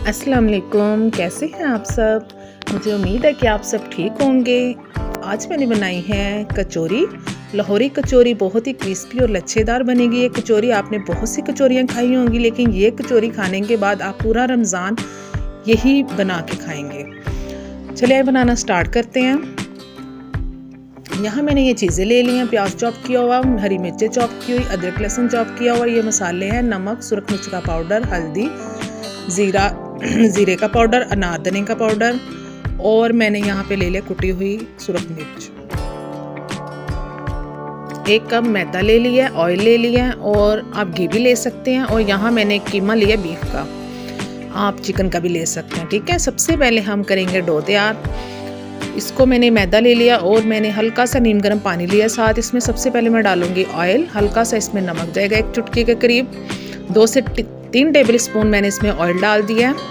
अस्सलाम वालेकुम, कैसे हैं आप सब। मुझे उम्मीद है कि आप सब ठीक होंगे। आज मैंने बनाई है कचौरी, लाहौरी कचौरी। बहुत ही क्रिस्पी और लच्छेदार बनेगी ये कचौरी। आपने बहुत सी कचौरियाँ खाई होंगी, लेकिन ये कचौरी खाने के बाद आप पूरा रमज़ान यही बना के खाएंगे। चलिए बनाना स्टार्ट करते हैं। यहाँ मैंने ये चीज़ें ले ली हैं, प्याज चॉप किया हुआ, हरी मिर्चें चॉप की हुई, अदरक लहसुन चॉप किया हुआ। ये मसाले हैं नमक, सुरख मिर्च का पाउडर, हल्दी, ज़ीरे का पाउडर, अनारदाने का पाउडर, और मैंने यहाँ पे ले लिया कुटी हुई सुरख मिर्च। 1 कप मैदा ले लिया, ऑयल ले लिया, और आप घी भी ले सकते हैं। और यहाँ मैंने कीमा लिया बीफ का, आप चिकन का भी ले सकते हैं। ठीक है, सबसे पहले हम करेंगे डो तैयार। इसको मैंने मैदा ले लिया और मैंने हल्का सा नीम गर्म पानी लिया साथ। इसमें सबसे पहले मैं डालूंगी ऑयल, हल्का सा इसमें नमक जाएगा 1 चुटकी के करीब। 2 से 3 टेबल स्पून मैंने इसमें ऑयल डाल दिया है,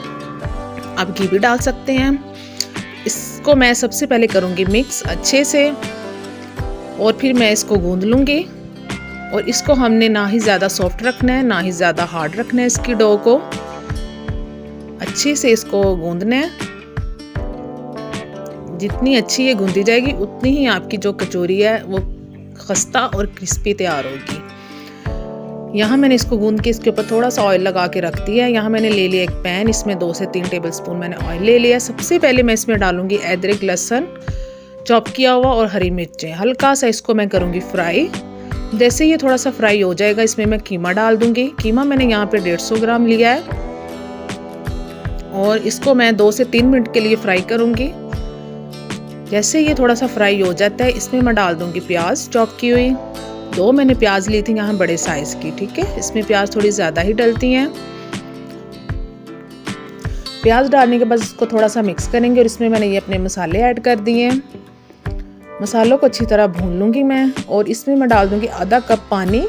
आप घी भी डाल सकते हैं। इसको मैं सबसे पहले करूँगी मिक्स अच्छे से, और फिर मैं इसको गूंद लूँगी। और इसको हमने ना ही ज़्यादा सॉफ्ट रखना है, ना ही ज़्यादा हार्ड रखना है। इसकी डो को अच्छे से इसको गूंदना है। जितनी अच्छी ये गूंदी जाएगी उतनी ही आपकी जो कचौरी है वो खस्ता और क्रिस्पी तैयार होगी। यहाँ मैंने इसको गूंद के इसके ऊपर थोड़ा सा ऑयल लगा के रख दिया है। यहाँ मैंने ले लिया एक पैन, इसमें 2 से 3 टेबल स्पून मैंने ऑयल ले लिया। सबसे पहले मैं इसमें डालूंगी अदरक लहसुन चॉप किया हुआ और हरी मिर्चें। हल्का सा इसको मैं करूँगी फ्राई। जैसे ये थोड़ा सा फ्राई हो जाएगा, इसमें मैं कीमा डाल दूँगी। कीमा मैंने यहाँ पे 150 ग्राम लिया है, और इसको मैं 2 से 3 मिनट के लिए फ्राई करूँगी। जैसे ये थोड़ा सा फ्राई हो जाता है, इसमें मैं डाल दूँगी प्याज चॉप की हुई। 2 मैंने प्याज ली थी यहाँ बड़े साइज़ की। ठीक है, इसमें प्याज थोड़ी ज़्यादा ही डलती हैं। प्याज डालने के बाद इसको थोड़ा सा मिक्स करेंगे, और इसमें मैंने ये अपने मसाले ऐड कर दिए हैं। मसालों को अच्छी तरह भून लूँगी मैं, और इसमें मैं डाल दूँगी आधा कप पानी,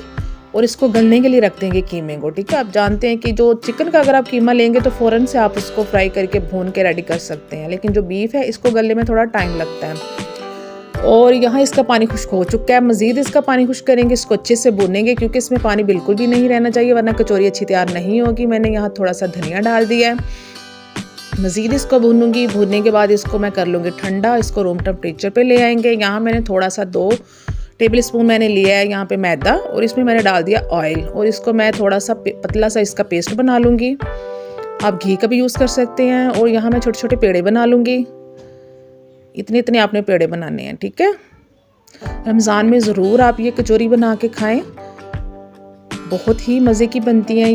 और इसको गलने के लिए रख देंगे कीमे को। ठीक है, आप जानते हैं कि जो चिकन का अगर आप कीमा लेंगे तो फ़ौरन से आप उसको फ्राई करके भून के रेडी कर सकते हैं, लेकिन जो बीफ है इसको गलने में थोड़ा टाइम लगता है। और यहाँ इसका पानी खुश्क हो चुका है। मज़ीद इसका पानी खुश्क करेंगे, इसको अच्छे से भूनेंगे, क्योंकि इसमें पानी बिल्कुल भी नहीं रहना चाहिए, वरना कचौरी अच्छी तैयार नहीं होगी। मैंने यहाँ थोड़ा सा धनिया डाल दिया है। मज़ीद इसको भूनूंगी। भूनने के बाद इसको मैं कर लूँगी ठंडा। इसको रूम टेम्परेचर पे ले आएंगे। यहाँ मैंने थोड़ा सा 2 टेबल स्पून मैंने लिया है यहाँ पे मैदा, और इसमें मैंने डाल दिया ऑयल, और इसको मैं थोड़ा सा पतला सा इसका पेस्ट बना लूँगी। आप घी का भी यूज़ कर सकते हैं। और यहाँ मैं छोटे छोटे पेड़े बना लूँगी। इतने इतने आपने पेड़े बनाने हैं। ठीक है, रमज़ान में ज़रूर आप ये कचौरी बना के खाएं, बहुत ही मज़े की बनती हैं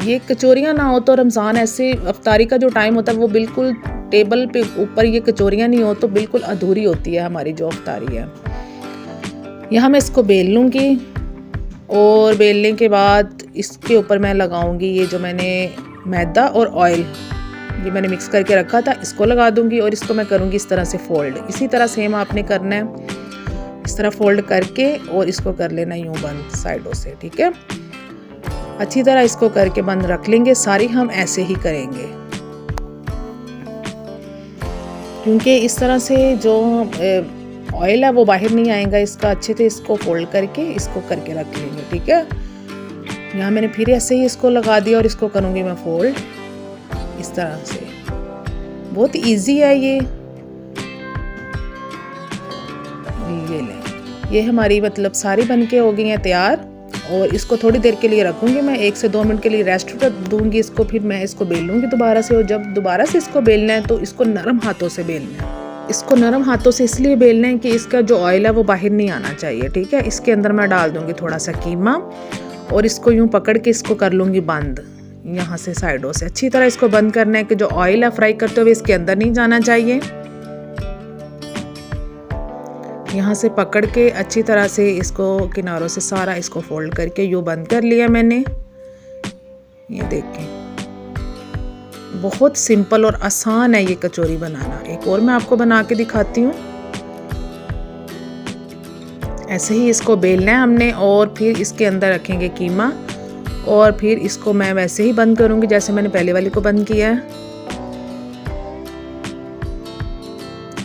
ये कचौरियाँ ना हो तो रमज़ान ऐसे अफ्तारी का जो टाइम होता है वो बिल्कुल टेबल पे ऊपर ये कचौरियाँ नहीं हो तो बिल्कुल अधूरी होती है हमारी जो अफ्तारी है। यहाँ मैं इसको बेल लूँगी, और बेलने के बाद इसके ऊपर मैं लगाऊंगी ये जो मैंने मैदा और ऑयल ये मैंने मिक्स करके रखा था, इसको लगा दूंगी। और इसको मैं करूँगी इस तरह से फोल्ड। इसी तरह सेम आपने करना है, इस तरह फोल्ड करके, और इसको कर लेना यूँ बंद साइडों से। ठीक है, अच्छी तरह इसको करके बंद रख लेंगे। सारी हम ऐसे ही करेंगे, क्योंकि इस तरह से जो ऑयल है वो बाहर नहीं आएगा इसका। अच्छे से इसको फोल्ड करके इसको करके रख लेंगे। ठीक है, यहाँ मैंने फिर ऐसे ही इसको लगा दिया, और इसको करूँगी मैं फोल्ड इस तरह से। बहुत इजी है ये लें। ये हमारी मतलब सारी बनके हो गई हैं तैयार, और इसको थोड़ी देर के लिए रखूँगी मैं, 1 से 2 मिनट के लिए रेस्ट दूँगी इसको। फिर मैं इसको बेल लूँगी दोबारा से, और जब दोबारा से इसको बेलना है तो इसको नरम हाथों से बेलना है। इसको नरम हाथों से इसलिए बेलना है कि इसका जो ऑयल है वो बाहर नहीं आना चाहिए। ठीक है, इसके अंदर मैं डाल दूँगी थोड़ा सा कीमा, और इसको यूँ पकड़ के इसको कर लूँगी बंद, यहाँ से साइडों से। अच्छी तरह इसको बंद करना है कि जो ऑयल है फ्राई करते हुए इसके अंदर नहीं जाना चाहिए। यहाँ से पकड़ के अच्छी तरह से इसको किनारों से सारा इसको फोल्ड करके यूँ बंद कर लिया मैंने। ये देखें, बहुत सिंपल और आसान है ये कचौरी बनाना। एक और मैं आपको बना के दिखाती हूँ। ऐसे ही इसको बेलना है हमने, और फिर इसके अंदर रखेंगे कीमा, और फिर इसको मैं वैसे ही बंद करूँगी जैसे मैंने पहले वाली को बंद किया है।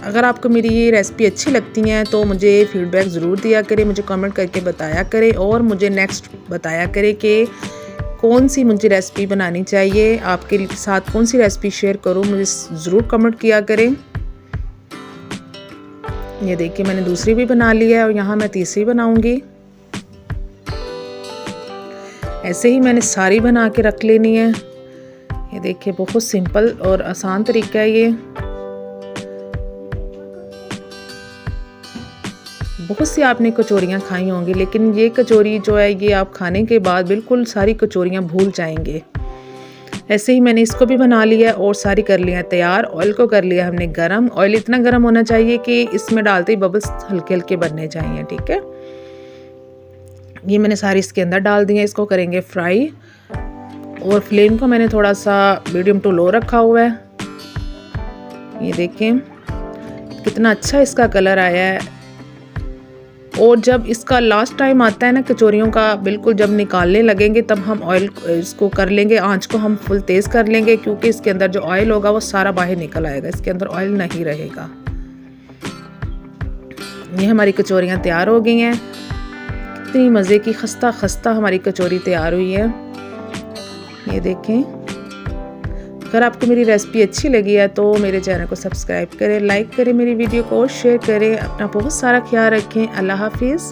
अगर आपको मेरी ये रेसिपी अच्छी लगती है तो मुझे फीडबैक ज़रूर दिया करें, मुझे कमेंट करके बताया करें, और मुझे नेक्स्ट बताया करें कि कौन सी मुझे रेसिपी बनानी चाहिए, आपके साथ कौन सी रेसिपी शेयर करूँ, मुझे ज़रूर कमेंट किया करें। ये देखिए मैंने दूसरी भी बना ली है और यहाँ मैं तीसरी बनाऊंगी। ऐसे ही मैंने सारी बना के रख लेनी है। ये देखिए बहुत सिंपल और आसान तरीका है ये। बहुत सी आपने कचौरियाँ खाई होंगी, लेकिन ये कचौरी जो है ये आप खाने के बाद बिल्कुल सारी कचौरियाँ भूल जाएंगे। ऐसे ही मैंने इसको भी बना लिया और सारी कर लिया तैयार। ऑयल को कर लिया हमने गरम। ऑयल इतना गरम होना चाहिए कि इसमें डालते ही बबल्स हल्के हल्के बनने चाहिए, ठीक है। ये मैंने सारी इसके अंदर डाल दी है। इसको करेंगे फ्राई और फ्लेम को मैंने थोड़ा सा मीडियम टू लो रखा हुआ है। ये देखें कितना अच्छा इसका कलर आया है। और जब इसका लास्ट टाइम आता है ना कचौरियों का, बिल्कुल जब निकालने लगेंगे तब हम ऑयल इसको कर लेंगे, आंच को हम फुल तेज़ कर लेंगे, क्योंकि इसके अंदर जो ऑयल होगा वो सारा बाहर निकल आएगा, इसके अंदर ऑयल नहीं रहेगा। ये हमारी कचौरियाँ तैयार हो गई हैं। कितनी मज़े की खस्ता खस्ता हमारी कचौरी तैयार हुई है। ये देखें। अगर आपको मेरी रेसिपी अच्छी लगी है तो मेरे चैनल को सब्सक्राइब करें, लाइक करें मेरी वीडियो को, शेयर करें। अपना बहुत सारा ख्याल रखें। अल्लाह हाफिज़।